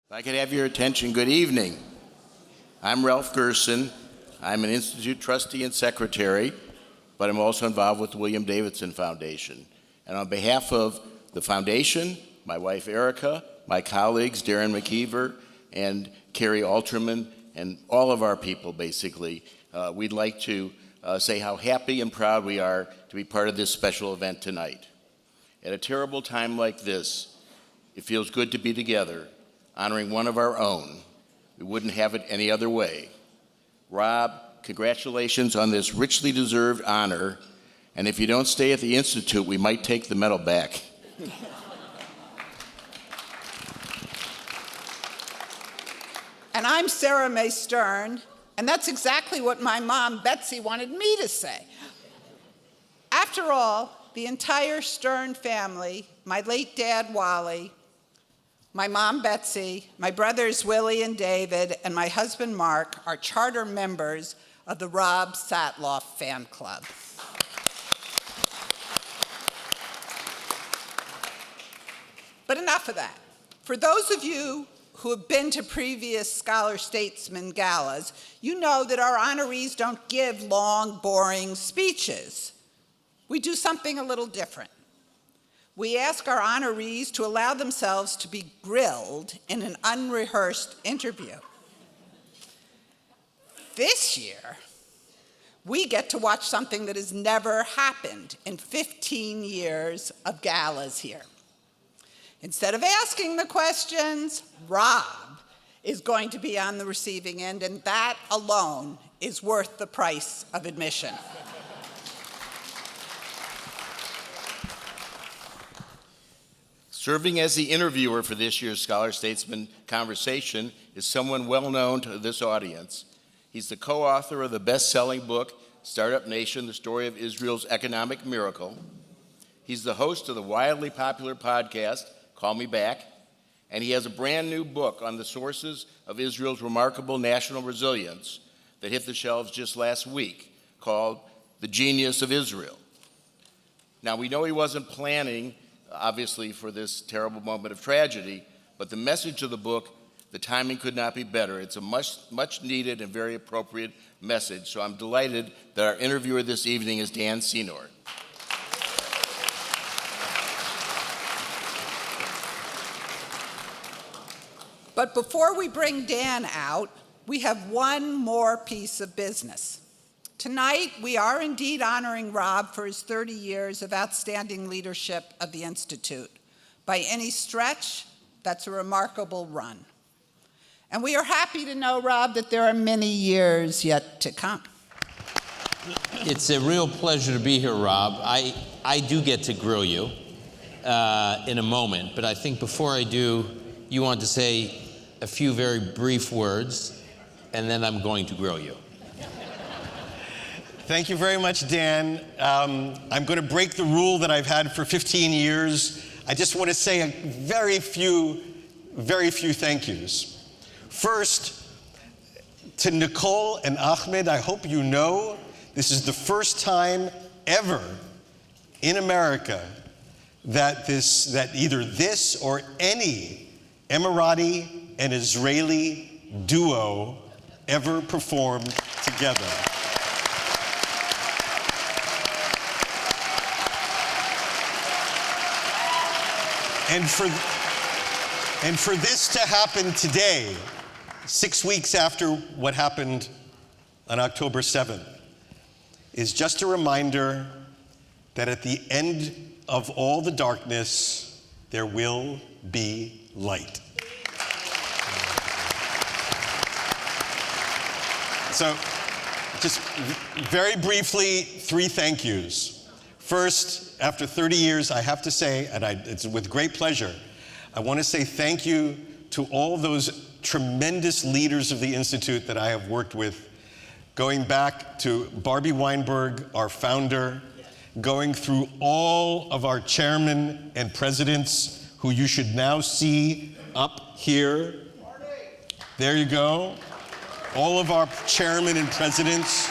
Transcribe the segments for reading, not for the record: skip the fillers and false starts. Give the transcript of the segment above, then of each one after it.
If I could have your attention, good evening. I'm Ralph Gerson. I'm an Institute trustee and secretary, but I'm also involved with the William Davidson Foundation. And on behalf of the foundation, my wife Erica, my colleagues Darren McKeever and Carrie Alterman, and all of our people basically, we'd like to say how happy and proud we are to be part of this special event tonight. At a terrible time like this, it feels good to be together, honoring one of our own. We wouldn't have it any other way. Rob, congratulations on this richly deserved honor, and if you don't stay at the Institute, we might take the medal back. And I'm Sarah Mae Stern, and that's exactly what my mom, Betsy, wanted me to say. After all, the entire Stern family, my late dad, Wally, my mom, Betsy, my brothers, Willie and David, and my husband, Mark, are charter members of the Rob Satloff fan club. But enough of that. For those of you who have been to previous Scholar-Statesman galas, you know that our honorees don't give long, boring speeches. We do something a little different. We ask our honorees to allow themselves to be grilled in an unrehearsed interview. This year, we get to watch something that has never happened in 15 years of galas here. Instead of asking the questions, Rob is going to be on the receiving end, and that alone is worth the price of admission. Serving as the interviewer for this year's Scholar-Statesman Conversation is someone well known to this audience. He's the co-author of the best-selling book, Startup Nation, The Story of Israel's Economic Miracle. He's the host of the wildly popular podcast, Call Me Back, and he has a brand new book on the sources of Israel's remarkable national resilience that hit the shelves just last week, called The Genius of Israel. Now, we know he wasn't planning obviously for this terrible moment of tragedy, but the message of the book, the timing could not be better. It's a much needed and very appropriate message, so I'm delighted that our interviewer this evening is Dan Senor. But before we bring Dan out, we have one more piece of business. Tonight, we are indeed honoring Rob for his 30 years of outstanding leadership of the Institute. By any stretch, that's a remarkable run. And we are happy to know, Rob, that there are many years yet to come. It's a real pleasure to be here, Rob. I do get to grill you in a moment, but I think before I do, you want to say a few very brief words, and then I'm going to grill you. Thank you very much, Dan. I'm going to break the rule that I've had for 15 years. I just want to say a very few thank yous. First, to Nicole and Ahmed, I hope you know this is the first time ever in America that either this or any Emirati and Israeli duo ever performed together. And for this to happen today, 6 weeks after what happened on October 7th, is just a reminder that at the end of all the darkness, there will be light. So, just very briefly, 3 thank yous. First, after 30 years, I have to say, and it's with great pleasure, I want to say thank you to all those tremendous leaders of the Institute that I have worked with, going back to Barbie Weinberg, our founder, going through all of our chairmen and presidents, who you should now see up here. There you go. All of our chairmen and presidents.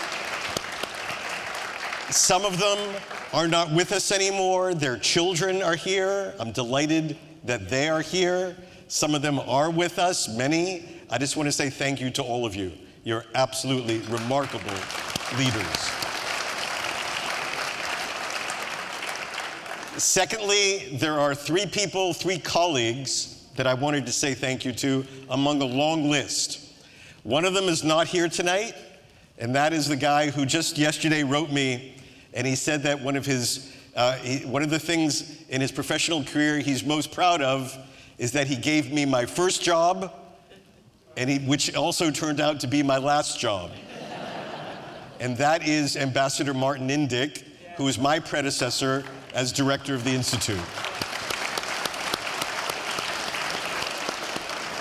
Some of them are not with us anymore. Their children are here. I'm delighted that they are here. Some of them are with us, many. I just want to say thank you to all of you. You're absolutely remarkable leaders. Secondly, there are three people, three colleagues that I wanted to say thank you to among a long list. One of them is not here tonight, and that is the guy who just yesterday wrote me, and he said that one of the things in his professional career he's most proud of is that he gave me my first job, which also turned out to be my last job. And that is Ambassador Martin Indyk, who is my predecessor as director of the Institute.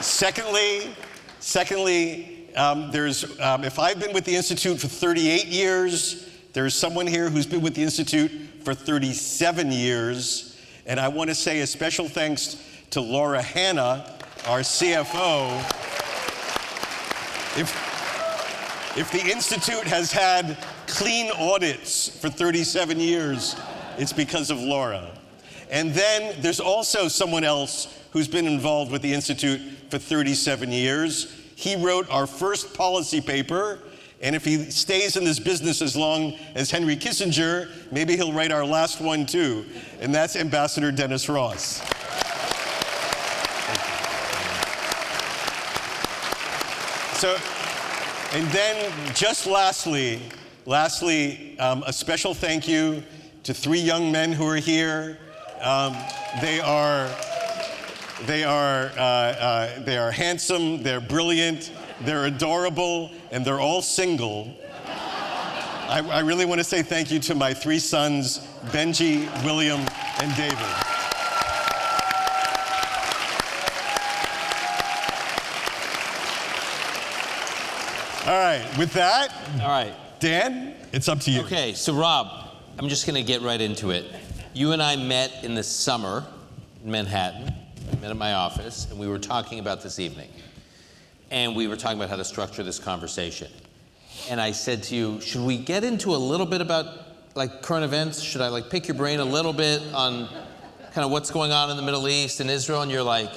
Secondly, if I've been with the Institute for 38 years, there's someone here who's been with the Institute for 37 years, and I want to say a special thanks to Laura Hanna, our CFO. If the Institute has had clean audits for 37 years, it's because of Laura. And then there's also someone else who's been involved with the Institute for 37 years. He wrote our first policy paper, and if he stays in this business as long as Henry Kissinger, maybe he'll write our last one too, and that's Ambassador Dennis Ross. So, and then just lastly, a special thank you to three young men who are here. They are handsome, they're brilliant, they're adorable, and they're all single. I really want to say thank you to my three sons, Benji, William, and David. All right, with that, All right. Dan, it's up to you. Okay, so Rob, I'm just going to get right into it. You and I met in the summer in Manhattan. We met at my office, and we were talking about this evening. And we were talking about how to structure this conversation. And I said to you, should we get into a little bit about current events? Should I pick your brain a little bit on kind of what's going on in the Middle East and Israel? And you're like,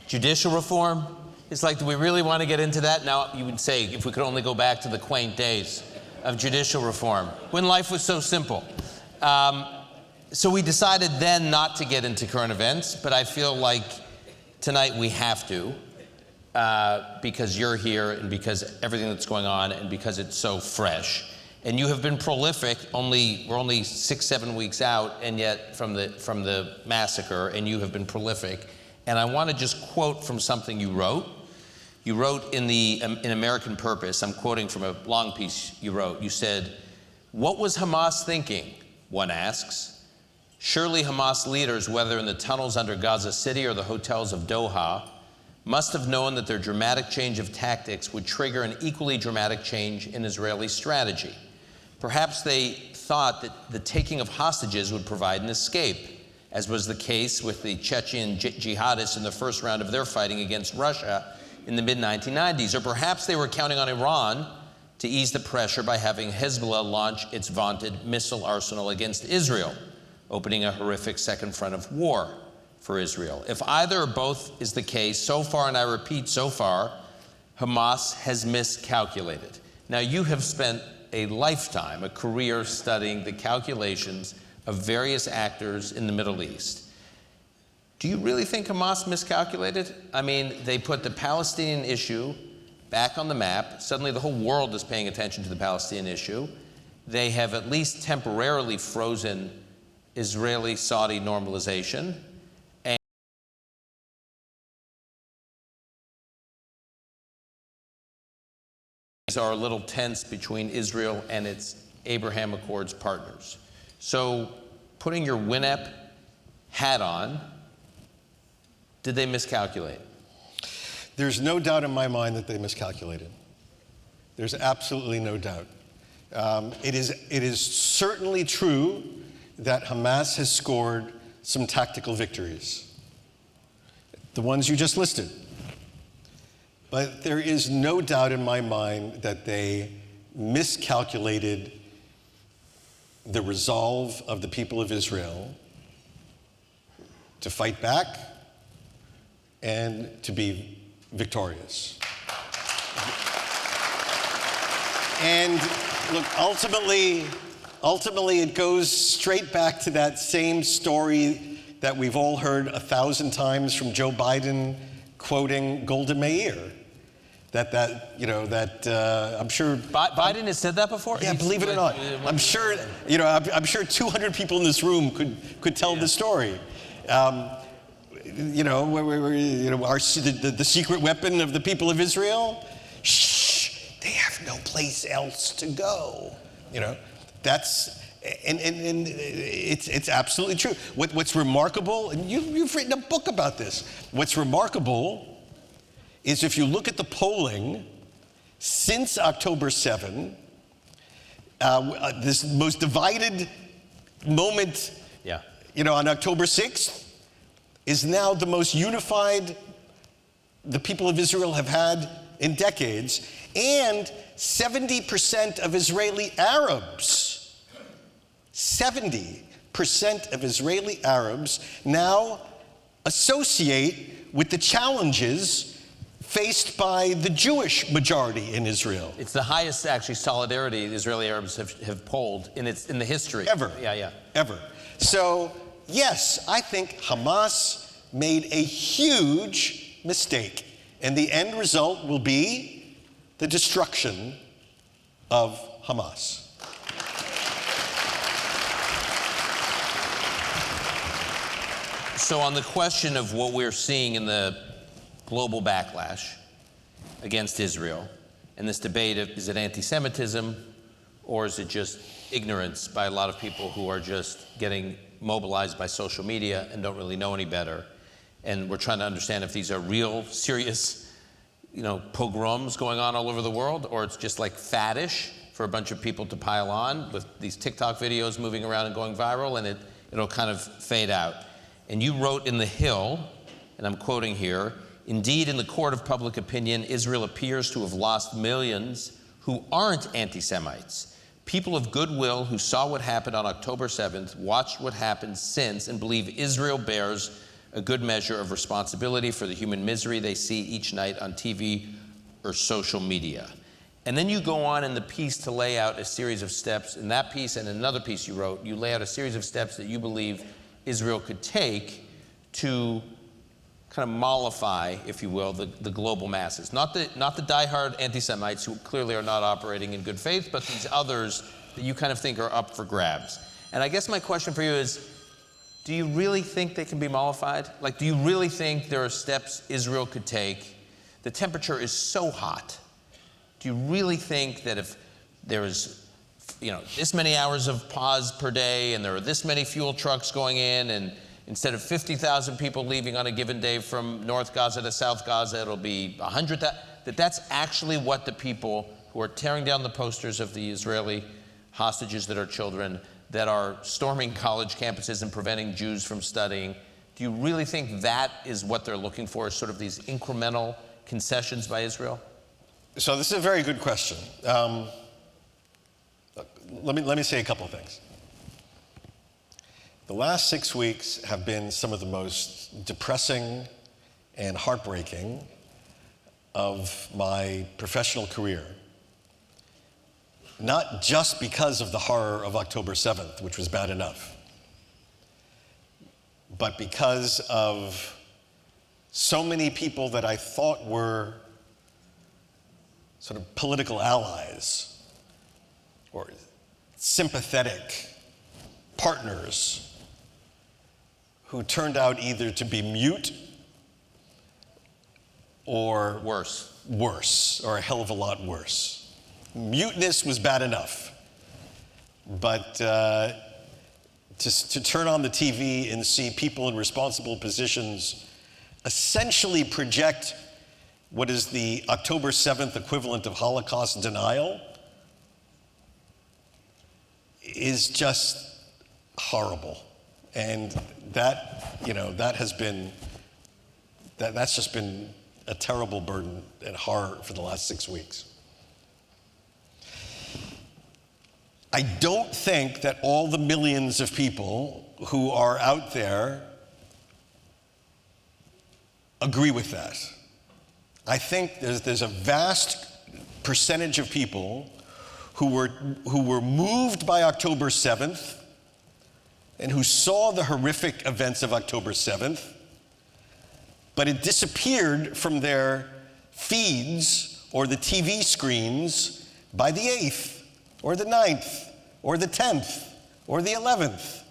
judicial reform? It's like, do we really want to get into that? Now, you would say, if we could only go back to the quaint days of judicial reform, when life was so simple. So we decided then not to get into current events, but I feel like tonight we have to, because you're here and because everything that's going on and because it's so fresh. And you have been prolific. We're only 6-7 weeks out, and yet from the massacre, and you have been prolific. And I want to just quote from something you wrote. You wrote in American Purpose, I'm quoting from a long piece you wrote. You said, "What was Hamas thinking?" one asks. "Surely Hamas leaders, whether in the tunnels under Gaza City or the hotels of Doha, must have known that their dramatic change of tactics would trigger an equally dramatic change in Israeli strategy. Perhaps they thought that the taking of hostages would provide an escape, as was the case with the Chechen jihadists in the first round of their fighting against Russia in the mid-1990s. Or perhaps they were counting on Iran to ease the pressure by having Hezbollah launch its vaunted missile arsenal against Israel, opening a horrific second front of war for Israel. If either or both is the case, so far, and I repeat, so far, Hamas has miscalculated." Now, you have spent a lifetime, a career studying the calculations of various actors in the Middle East. Do you really think Hamas miscalculated? I mean, they put the Palestinian issue back on the map. Suddenly the whole world is paying attention to the Palestinian issue. They have at least temporarily frozen Israeli-Saudi normalization. And these are a little tense between Israel and its Abraham Accords partners. So, putting your WINEP hat on, did they miscalculate? There's no doubt in my mind that they miscalculated. There's absolutely no doubt. It is certainly true that Hamas has scored some tactical victories, the ones you just listed. But there is no doubt in my mind that they miscalculated the resolve of the people of Israel to fight back and to be victorious. And look, ultimately it goes straight back to that same story that we've all heard 1,000 times from Joe Biden quoting Golda Meir. I'm sure Biden has said that before? Yeah, believe it or not. I'm sure 200 people in this room could tell the story. The secret weapon of the people of Israel? Shh, they have no place else to go. That's, and it's absolutely true. What's remarkable, and you've written a book about this, what's remarkable is if you look at the polling since October 7, this most divided moment, on October 6th, is now the most unified the people of Israel have had in decades, and 70% of Israeli Arabs, 70% of Israeli Arabs now associate with the challenges faced by the Jewish majority in Israel. It's the highest, actually, solidarity the Israeli Arabs have polled in the history. Ever. Yeah. Ever. So, yes, I think Hamas made a huge mistake, and the end result will be the destruction of Hamas. So on the question of what we're seeing in the global backlash against Israel, and this debate of, is it anti-Semitism or is it just ignorance by a lot of people who are just getting mobilized by social media and don't really know any better? And we're trying to understand if these are real, serious, pogroms going on all over the world, or it's just like faddish for a bunch of people to pile on with these TikTok videos moving around and going viral, and it'll kind of fade out. And you wrote in The Hill, and I'm quoting here, "Indeed, in the court of public opinion, Israel appears to have lost millions who aren't anti-Semites. People of goodwill who saw what happened on October 7th, watched what happened since, and believe Israel bears a good measure of responsibility for the human misery they see each night on TV or social media." And then you go on in the piece to lay out a series of steps. In that piece and another piece you wrote, you lay out a series of steps that you believe Israel could take to kind of mollify, if you will, the global masses. Not the diehard anti-Semites who clearly are not operating in good faith, but these others that you kind of think are up for grabs. And I guess my question for you is, do you really think they can be mollified? Like, do you really think there are steps Israel could take? The temperature is so hot. Do you really think that if there is this many hours of pause per day, and there are this many fuel trucks going in, and instead of 50,000 people leaving on a given day from North Gaza to South Gaza, it'll be 100,000, that's actually what the people who are tearing down the posters of the Israeli hostages that are children, that are storming college campuses and preventing Jews from studying, do you really think that is what they're looking for, is sort of these incremental concessions by Israel? So this is a very good question. Let me say a couple of things. The last 6 weeks have been some of the most depressing and heartbreaking of my professional career. Not just because of the horror of October 7th, which was bad enough, but because of so many people that I thought were sort of political allies or sympathetic partners who turned out either to be mute or worse, or a hell of a lot worse. Muteness was bad enough, but to turn on the TV and see people in responsible positions essentially project what is the October 7th equivalent of Holocaust denial is just horrible. And that's just been a terrible burden and horror for the last 6 weeks. I don't think that all the millions of people who are out there agree with that. I think there's a vast percentage of people who were moved by October 7th and who saw the horrific events of October 7th, but it disappeared from their feeds or the TV screens by the 8th or the 9th or the 10th or the 11th.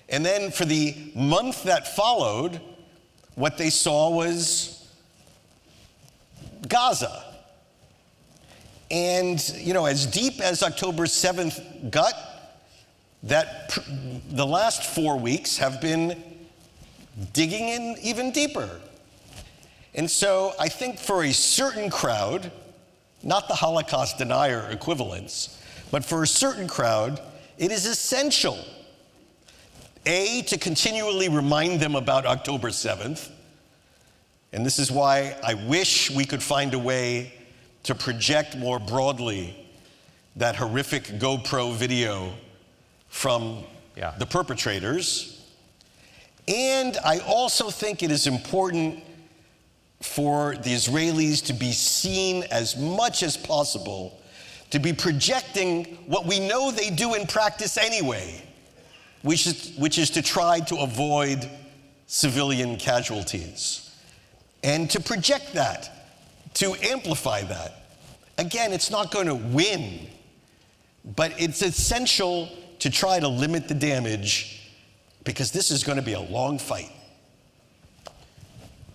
And then for the month that followed, what they saw was Gaza. And, as deep as October 7th got, the last 4 weeks have been digging in even deeper. And so I think for a certain crowd, not the Holocaust denier equivalents, but for a certain crowd, it is essential, A, to continually remind them about October 7th, and this is why I wish we could find a way to project more broadly that horrific GoPro video from the perpetrators. And I also think it is important for the Israelis to be seen as much as possible to be projecting what we know they do in practice anyway, which is to try to avoid civilian casualties. And to project that, to amplify that. Again, it's not going to win, but it's essential to try to limit the damage because this is going to be a long fight.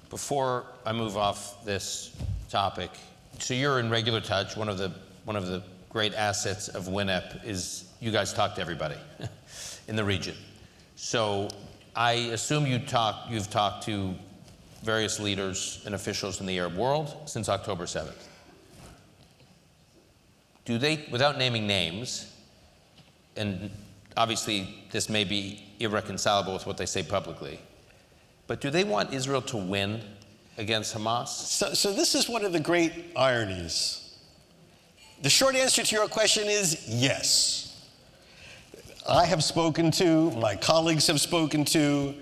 Before I move off this topic, so you're in regular touch. One of the great assets of WINEP is you guys talk to everybody in the region. So I assume you've talked to various leaders and officials in the Arab world since October 7th. Do they, without naming names, and obviously this may be irreconcilable with what they say publicly, but do they want Israel to win against Hamas? So this is one of the great ironies. The short answer to your question is yes. I have spoken to, my colleagues have spoken to,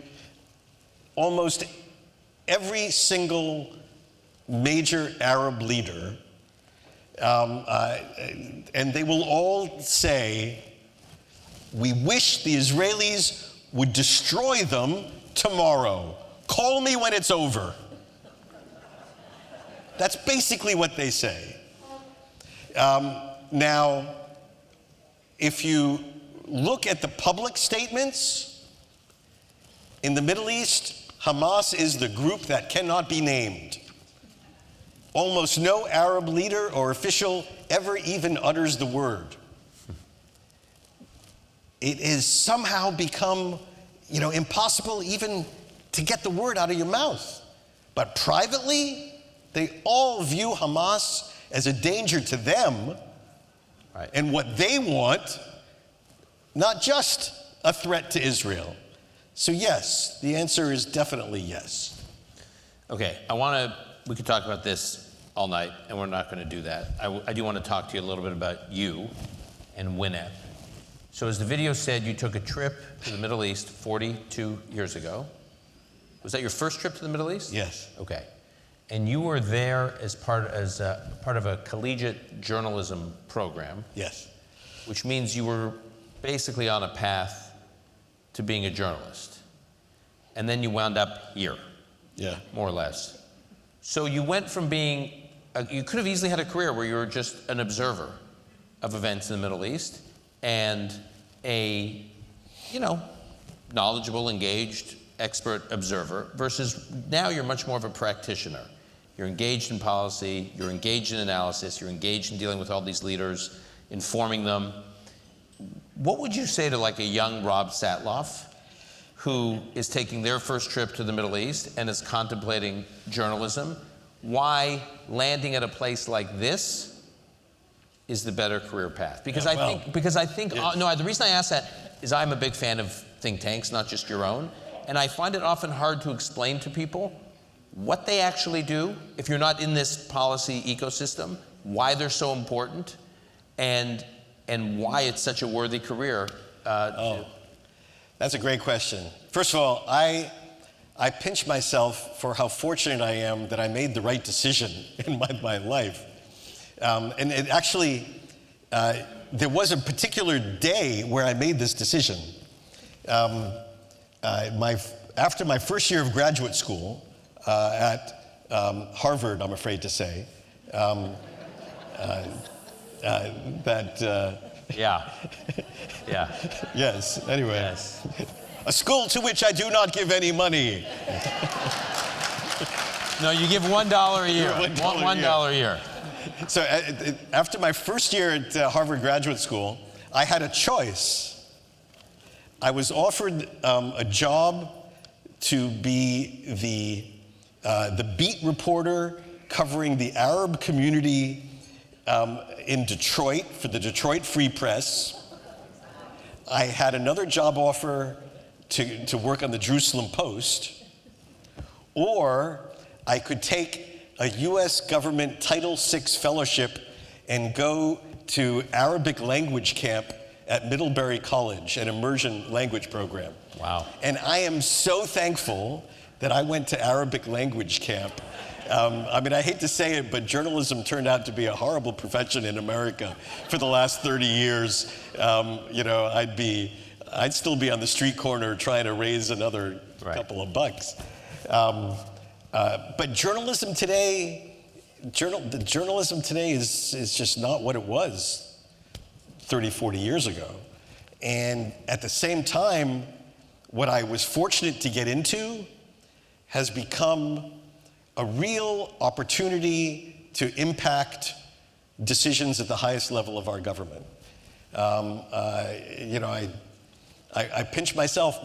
almost every single major Arab leader, and they will all say, we wish the Israelis would destroy them tomorrow. Call me when it's over. That's basically what they say. Now, if you look at the public statements in the Middle East, Hamas is the group that cannot be named. Almost no Arab leader or official ever even utters the word. It has somehow become, impossible even to get the word out of your mouth. But privately, they all view Hamas as a danger to them, right, and what they want, not just a threat to Israel. So yes, the answer is definitely yes. Okay, we could talk about this all night, and we're not going to do that. I do want to talk to you a little bit about you and WINEP. So as the video said, you took a trip to the Middle East 42 years ago. Was that your first trip to the Middle East? Yes. Okay. And you were there as part of a collegiate journalism program. Yes. Which means you were basically on a path to being a journalist. And then you wound up here. Yeah. More or less. So you went from being, you could have easily had a career where you were just an observer of events in the Middle East and a, knowledgeable, engaged, expert observer, versus now you're much more of a practitioner. You're engaged in policy, you're engaged in analysis, you're engaged in dealing with all these leaders, informing them. What would you say to like a young Rob Satloff who is taking their first trip to the Middle East and is contemplating journalism? Why landing at a place like this is the better career path? Because I think the reason I ask that is I'm a big fan of think tanks, not just your own, and I find it often hard to explain to people what they actually do if you're not in this policy ecosystem, why they're so important, and why it's such a worthy career. That's a great question. First of all, I I pinch myself for how fortunate I am that I made the right decision in my life. And it actually, there was a particular day where I made this decision. After my first year of graduate school at Harvard, I'm afraid to say, Yeah. Yes, anyway. Yes. A school to which I do not give any money. No, you give $1 a year. $1 a year. So after my first year at Harvard Graduate School, I had a choice. I was offered a job to be the beat reporter covering the Arab community in Detroit for the Detroit Free Press. I had another job offer to work on the Jerusalem Post, or I could take a US government Title VI fellowship and go to Arabic language camp at Middlebury College, an immersion language program. Wow. And I am so thankful that I went to Arabic language camp. I mean, I hate to say it, but journalism turned out to be a horrible profession in America for the last 30 years. You know, I'd still be on the street corner trying to raise another couple of bucks. But journalism today, journalism today is just not what it was 30, 40 years ago. And at the same time, what I was fortunate to get into has become a real opportunity to impact decisions at the highest level of our government. You know, I pinch myself.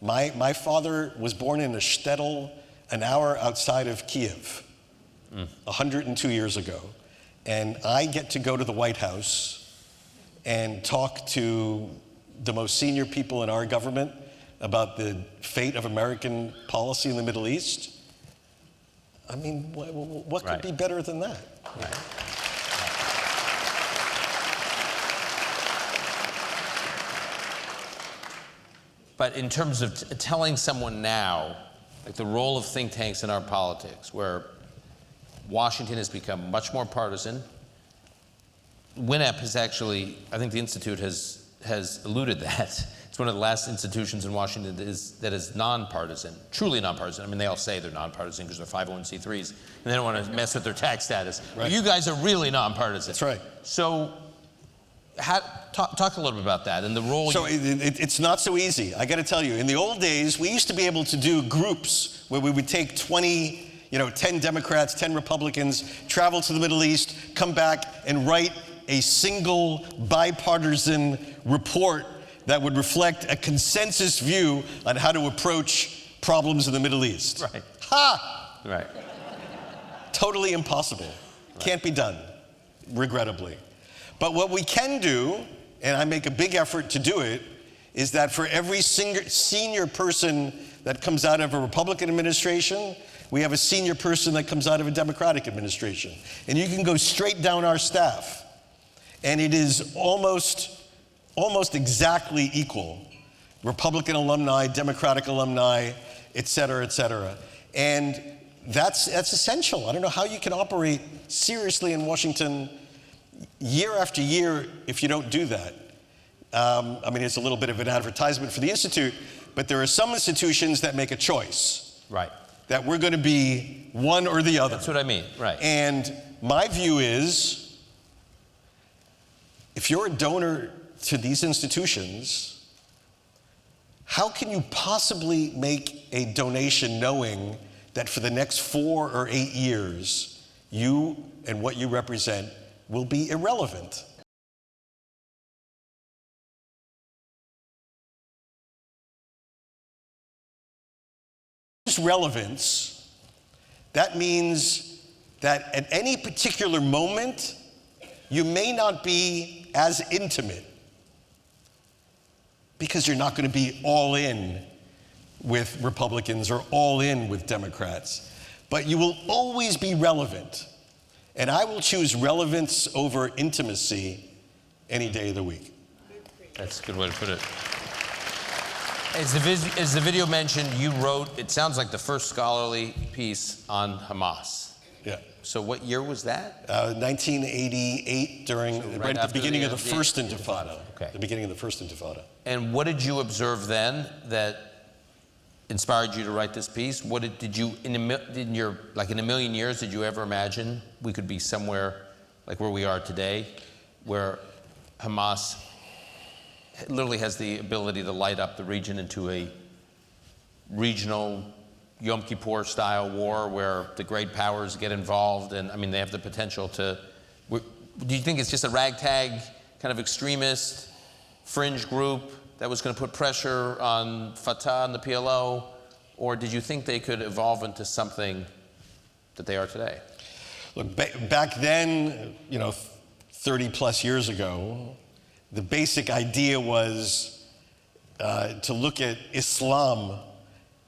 My father was born in a shtetl an hour outside of Kiev 102 years ago. And I get to go to the White House and talk to the most senior people in our government about the fate of American policy in the Middle East. I mean, what could be better than that? Right. But in terms of telling someone now, like the role of think tanks in our politics, where Washington has become much more partisan. WINEP has actually, I think the Institute has eluded that. It's one of the last institutions in Washington that is nonpartisan, truly nonpartisan. I mean, they all say they're nonpartisan because they're 501c3s, and they don't want to mess with their tax status. Right. You guys are really nonpartisan. That's right. So, talk a little bit about that and the role. So it's not so easy. I got to tell you, in the old days, we used to be able to do groups where we would take 10 Democrats, 10 Republicans, travel to the Middle East, come back and write a single bipartisan report that would reflect a consensus view on how to approach problems in the Middle East. Right. Ha! Right. Totally impossible. Right. Can't be done, regrettably. But what we can do, and I make a big effort to do it, is that for every senior person that comes out of a Republican administration, we have a senior person that comes out of a Democratic administration. And you can go straight down our staff, and it is almost exactly equal. Republican alumni, Democratic alumni, et cetera, et cetera. And that's essential. I don't know how you can operate seriously in Washington year after year if you don't do that. I mean, it's a little bit of an advertisement for the Institute, but there are some institutions that make a choice. Right. That we're going to be one or the other. That's what I mean, right. And my view is, if you're a donor to these institutions, how can you possibly make a donation knowing that for the next 4 or 8 years, you and what you represent will be irrelevant? Relevance, that means that at any particular moment, you may not be as intimate because you're not going to be all in with Republicans or all in with Democrats, but you will always be relevant. And I will choose relevance over intimacy any day of the week. That's a good way to put it. As the video mentioned, you wrote, it sounds like the first scholarly piece on Hamas. Yeah. So what year was that? 1988, during right at the beginning of the first Intifada. Okay. The beginning of the first Intifada. And what did you observe then that inspired you to write this piece? What did you, in a million years, did you ever imagine we could be somewhere like where we are today, where Hamas literally has the ability to light up the region into a regional Yom Kippur style war where the great powers get involved, and I mean they have the potential to. Do you think it's just a ragtag kind of extremist fringe group that was going to put pressure on Fatah and the PLO, or did you think they could evolve into something that they are today? Look, back then, 30 plus years ago, the basic idea was to look at Islam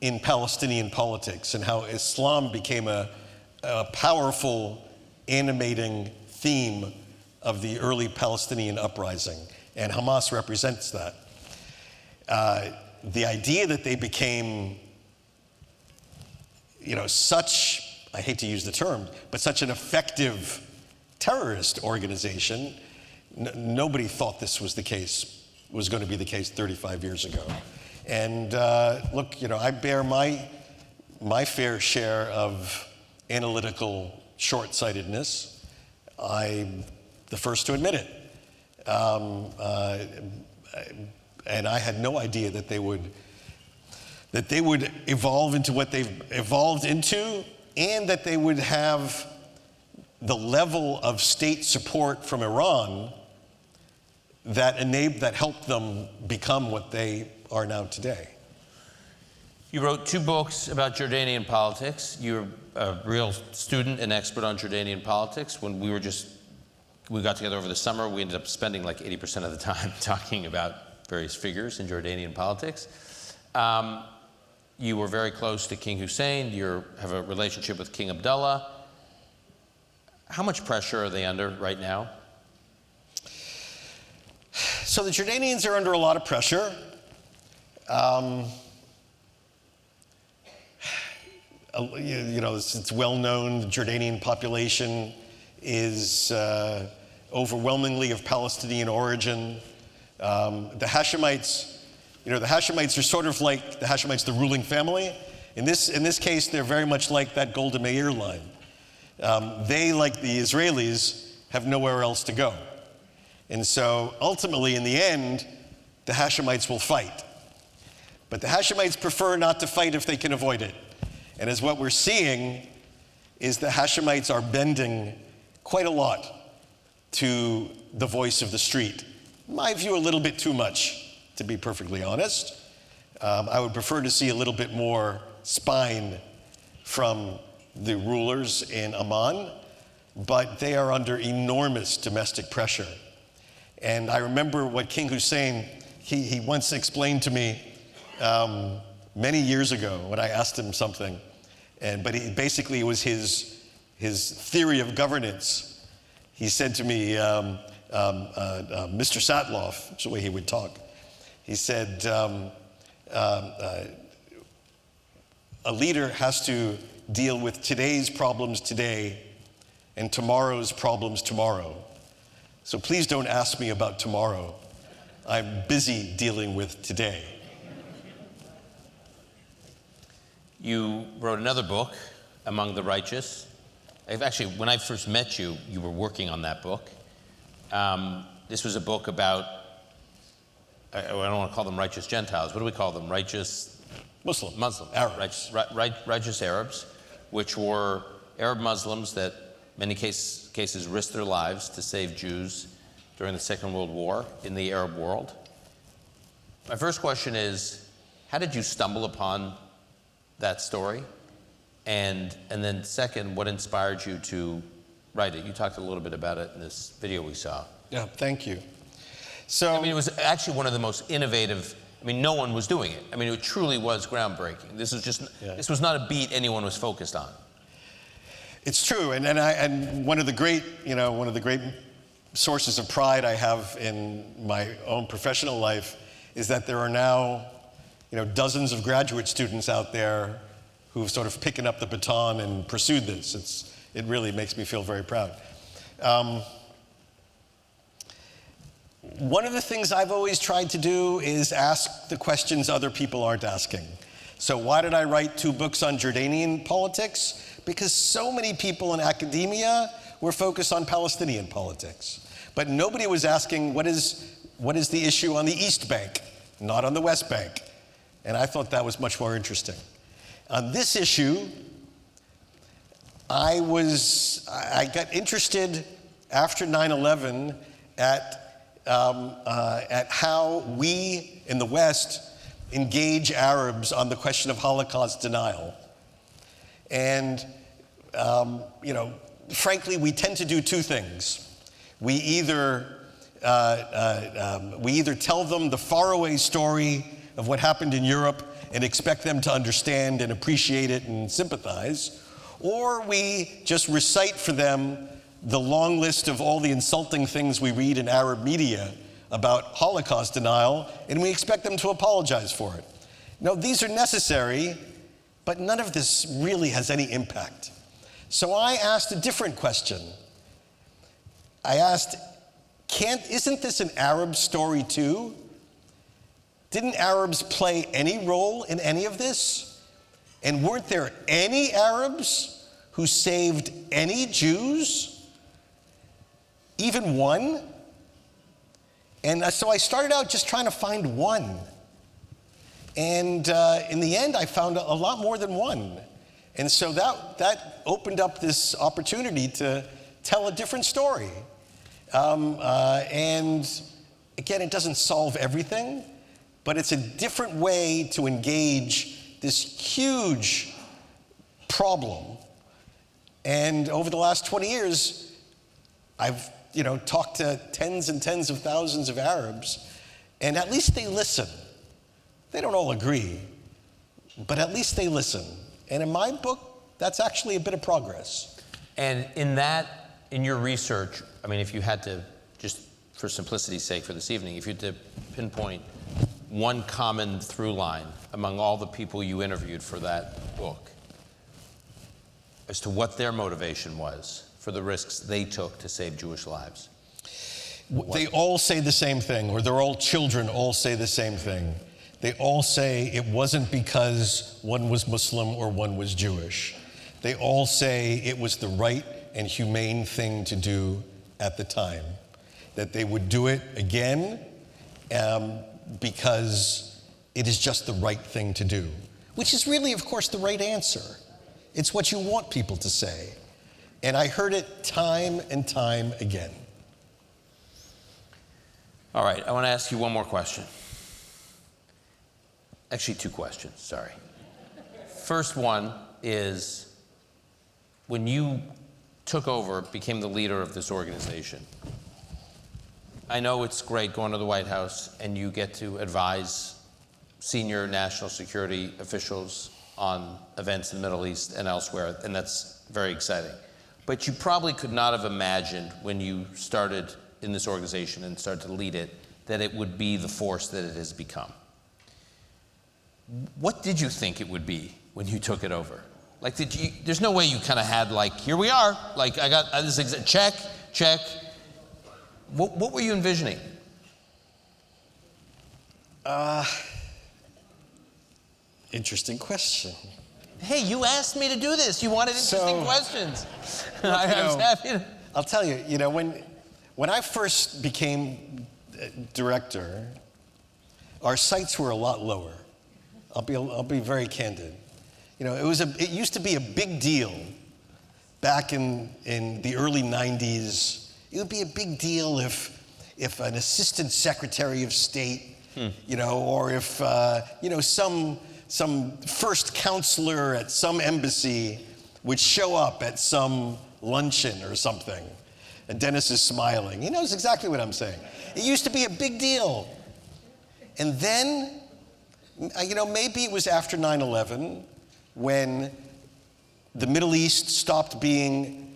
in Palestinian politics and how Islam became a powerful, animating theme of the early Palestinian uprising, and Hamas represents that. The idea that they became, such, I hate to use the term, but such an effective terrorist organization, nobody thought this was going to be the case 35 years ago. And look, I bear my fair share of analytical short-sightedness. I'm the first to admit it. And I had no idea that they would evolve into what they've evolved into, and that they would have the level of state support from Iran that helped them become what they are now today. You wrote 2 books about Jordanian politics. You're a real student and expert on Jordanian politics. When we got together over the summer, we ended up spending like 80% of the time talking about various figures in Jordanian politics. You were very close to King Hussein. You have a relationship with King Abdullah. How much pressure are they under right now? So the Jordanians are under a lot of pressure. It's well known the Jordanian population is overwhelmingly of Palestinian origin. The Hashemites, the Hashemites are sort of like the Hashemites, the ruling family. In this case, they're very much like that Golda Meir line. They, like the Israelis, have nowhere else to go. And so ultimately, in the end, the Hashemites will fight. But the Hashemites prefer not to fight if they can avoid it. And as what we're seeing is the Hashemites are bending quite a lot to the voice of the street. In my view, a little bit too much, to be perfectly honest. I would prefer to see a little bit more spine from the rulers in Amman, but they are under enormous domestic pressure. And I remember what King Hussein, he once explained to me many years ago when I asked him something, but it was his theory of governance. He said to me, Mr. Satloff, that's the way he would talk. He said, a leader has to deal with today's problems today and tomorrow's problems tomorrow. So please don't ask me about tomorrow. I'm busy dealing with today. You wrote another book, Among the Righteous. Actually, when I first met you, you were working on that book. This was a book about, I don't want to call them righteous Gentiles. What do we call them? Righteous Muslims. Arabs. Righteous Arabs, which were Arab Muslims that many cases risked their lives to save Jews during the Second World War in the Arab world. My first question is, how did you stumble upon that story? And then second, what inspired you to write it? You talked a little bit about it in this video we saw. Yeah, thank you. So, it was actually one of the most innovative. No one was doing it. It truly was groundbreaking. This was not a beat anyone was focused on. It's true, and one of the great sources of pride I have in my own professional life is that there are now dozens of graduate students out there who've sort of picking up the baton and pursued this. It really makes me feel very proud. One of the things I've always tried to do is ask the questions other people aren't asking. So why did I write 2 books on Jordanian politics? Because so many people in academia were focused on Palestinian politics. But nobody was asking, what is the issue on the East Bank, not on the West Bank? And I thought that was much more interesting. On this issue, I got interested after 9/11 at how we in the West engage Arabs on the question of Holocaust denial. And, frankly, we tend to do 2 things. We either tell them the faraway story of what happened in Europe and expect them to understand and appreciate it and sympathize, or we just recite for them the long list of all the insulting things we read in Arab media about Holocaust denial, and we expect them to apologize for it. No, these are necessary, but none of this really has any impact. So I asked a different question. I asked, isn't this an Arab story too? Didn't Arabs play any role in any of this? And weren't there any Arabs who saved any Jews? Even one? And so I started out just trying to find one. And in the end, I found a lot more than one. And so that opened up this opportunity to tell a different story. And again, it doesn't solve everything, but it's a different way to engage this huge problem. And over the last 20 years, I've talked to tens and tens of thousands of Arabs, and at least they listen. They don't all agree, but at least they listen. And in my book, that's actually a bit of progress. And in your research, I mean, if you had to, just for simplicity's sake for this evening, if you had to pinpoint one common through line among all the people you interviewed for that book as to what their motivation was for the risks they took to save Jewish lives. They all say the same thing, or their all children all say the same thing. They all say it wasn't because one was Muslim or one was Jewish. They all say it was the right and humane thing to do at the time, that they would do it again because it is just the right thing to do, which is really, of course, the right answer. It's what you want people to say. And I heard it time and time again. All right, I want to ask you one more question. Actually, 2 questions, sorry. First one is, when you took over, became the leader of this organization, I know it's great going to the White House and you get to advise senior national security officials on events in the Middle East and elsewhere, and that's very exciting. But you probably could not have imagined when you started in this organization and started to lead it that it would be the force that it has become. What did you think it would be when you took it over? Like, there's no way you kind of had like, here we are, like I got this, check. What were you envisioning? Interesting question. Hey, you asked me to do this. You wanted interesting questions. I was happy to. I'll tell you, when I first became director, our sights were a lot lower. I'll be very candid. It used to be a big deal back in the early 90s. It would be a big deal if an assistant secretary of state, or if some first counselor at some embassy would show up at some luncheon or something. And Dennis is smiling. He knows exactly what I'm saying. It used to be a big deal. And then, maybe it was after 9/11 when the Middle East stopped being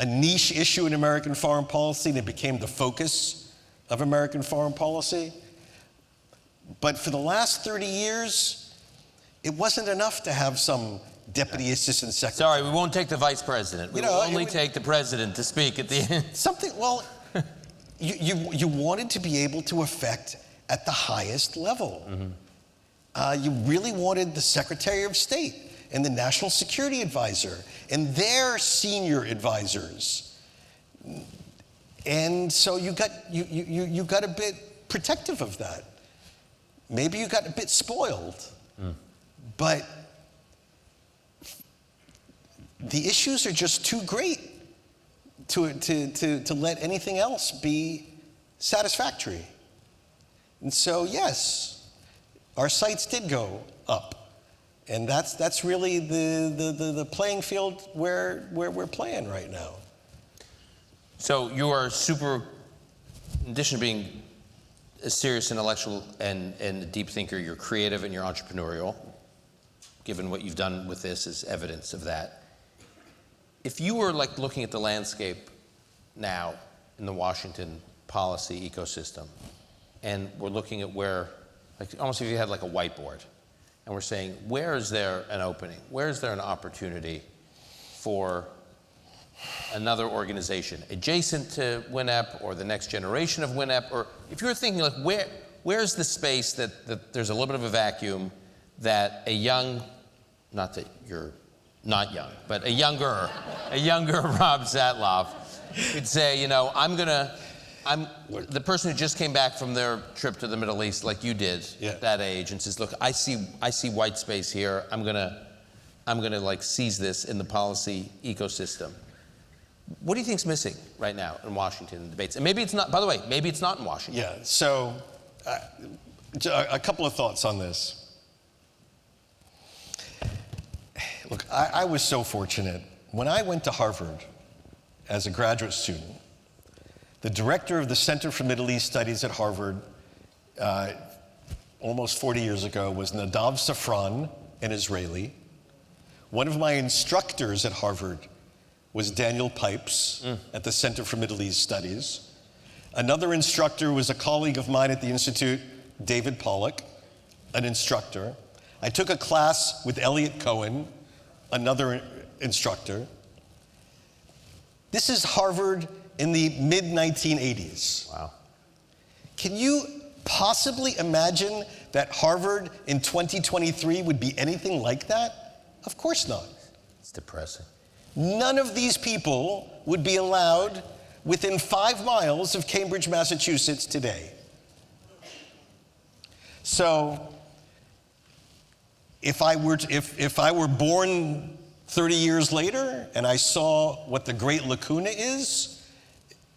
a niche issue in American foreign policy and it became the focus of American foreign policy. But for the last 30 years, it wasn't enough to have some deputy assistant secretary. Sorry, we won't take the vice president. We will only take the president to speak at the end. Something, well, you wanted to be able to affect at the highest level. You really wanted the Secretary of State and the National Security Advisor and their senior advisors. And so you got a bit protective of that. Maybe you got a bit spoiled. But the issues are just too great to let anything else be satisfactory. And so, yes, our sights did go up. And that's really the playing field where we're playing right now. So you are super, in addition to being a serious intellectual and a deep thinker, you're creative and you're entrepreneurial. Given what you've done with this is evidence of that. If you were like looking at the landscape now in the Washington policy ecosystem, and we're looking at where, like almost if you had like a whiteboard, and we're saying, where is there an opening? Where is there an opportunity for another organization adjacent to WINEP or the next generation of WINEP? Or if you were thinking like, where's the space that there's a little bit of a vacuum that a young, not that you're not young, but a younger Rob Satloff could say, you know, I'm the person who just came back from their trip to the Middle East, like you did at that age, and says, look, I see white space here. I'm gonna like seize this in the policy ecosystem. What do you think's missing right now in Washington debates? And maybe it's not. By the way, maybe it's not in Washington. Yeah. So, a couple of thoughts on this. Look, I was so fortunate. When I went to Harvard as a graduate student, the director of the Center for Middle East Studies at Harvard almost 40 years ago was Nadav Safran, an Israeli. One of my instructors at Harvard was Daniel Pipes at the Center for Middle East Studies. Another instructor was a colleague of mine at the Institute, David Pollack, an instructor. I took a class with Elliot Cohen, another instructor. This is Harvard in the mid-1980s. Wow. Can you possibly imagine that Harvard in 2023 would be anything like that? Of course not. It's depressing. None of these people would be allowed within 5 miles of Cambridge, Massachusetts today. So, if I were born 30 years later and I saw what the great lacuna is,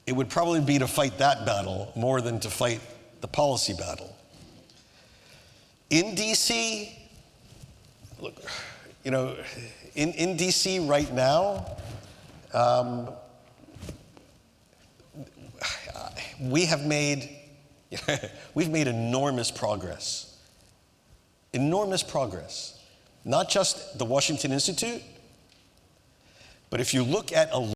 it would probably be to fight that battle more than to fight the policy battle. In DC, look, you know, in DC right now, we've made enormous progress. Enormous progress. Not just the Washington Institute, but if you look at a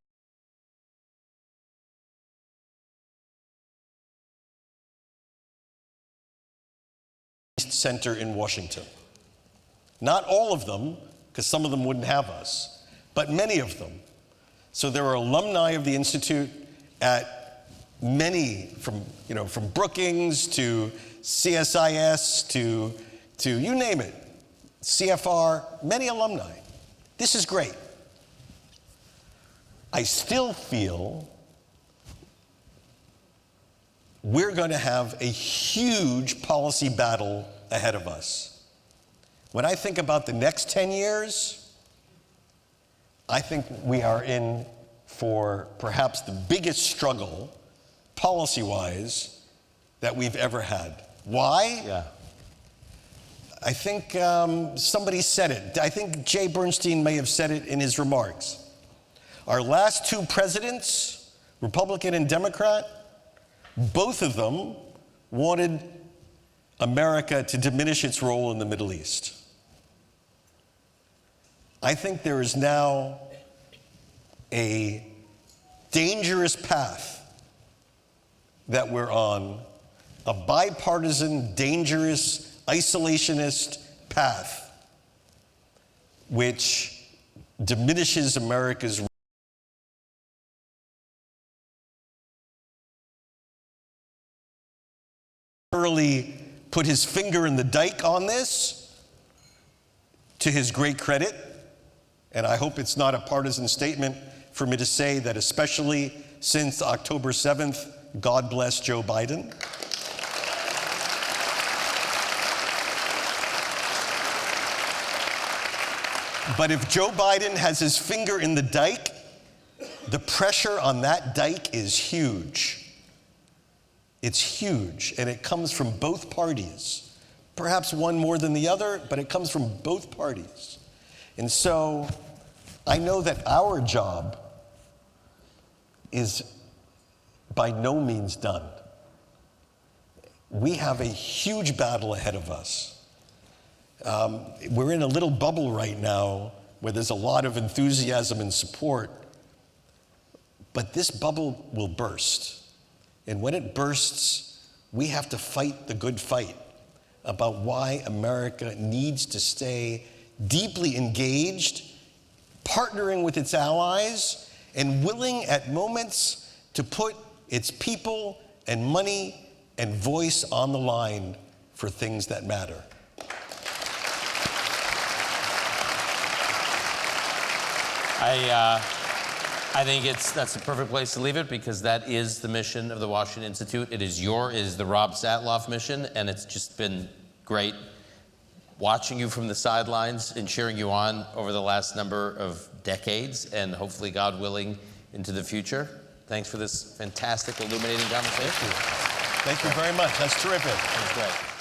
center in Washington. Not all of them, because some of them wouldn't have us, but many of them. So there are alumni of the Institute at many, from Brookings to CSIS to you name it, CFR, many alumni. This is great. I still feel we're going to have a huge policy battle ahead of us. When I think about the next 10 years, I think we are in for perhaps the biggest struggle, policy-wise, that we've ever had. Why? Yeah. I think somebody said it. I think Jay Bernstein may have said it in his remarks. Our last 2 presidents, Republican and Democrat, both of them wanted America to diminish its role in the Middle East. I think there is now a dangerous path that we're on a bipartisan, dangerous, isolationist path which diminishes America's thoroughly put his finger in the dike on this, to his great credit. And I hope it's not a partisan statement for me to say that, especially since October 7th, God bless Joe Biden. But if Joe Biden has his finger in the dike, the pressure on that dike is huge. It's huge, and it comes from both parties. Perhaps one more than the other, but it comes from both parties. And so I know that our job is by no means done. We have a huge battle ahead of us. We're in a little bubble right now where there's a lot of enthusiasm and support, but this bubble will burst. And when it bursts, we have to fight the good fight about why America needs to stay deeply engaged, partnering with its allies, and willing at moments to put its people and money and voice on the line for things that matter. I think that's the perfect place to leave it, because that is the mission of the Washington Institute. It is the Rob Satloff mission, and it's just been great watching you from the sidelines and cheering you on over the last number of decades, and hopefully, God willing, into the future. Thanks for this fantastic, illuminating conversation. Thank you very much. That's terrific. That's great.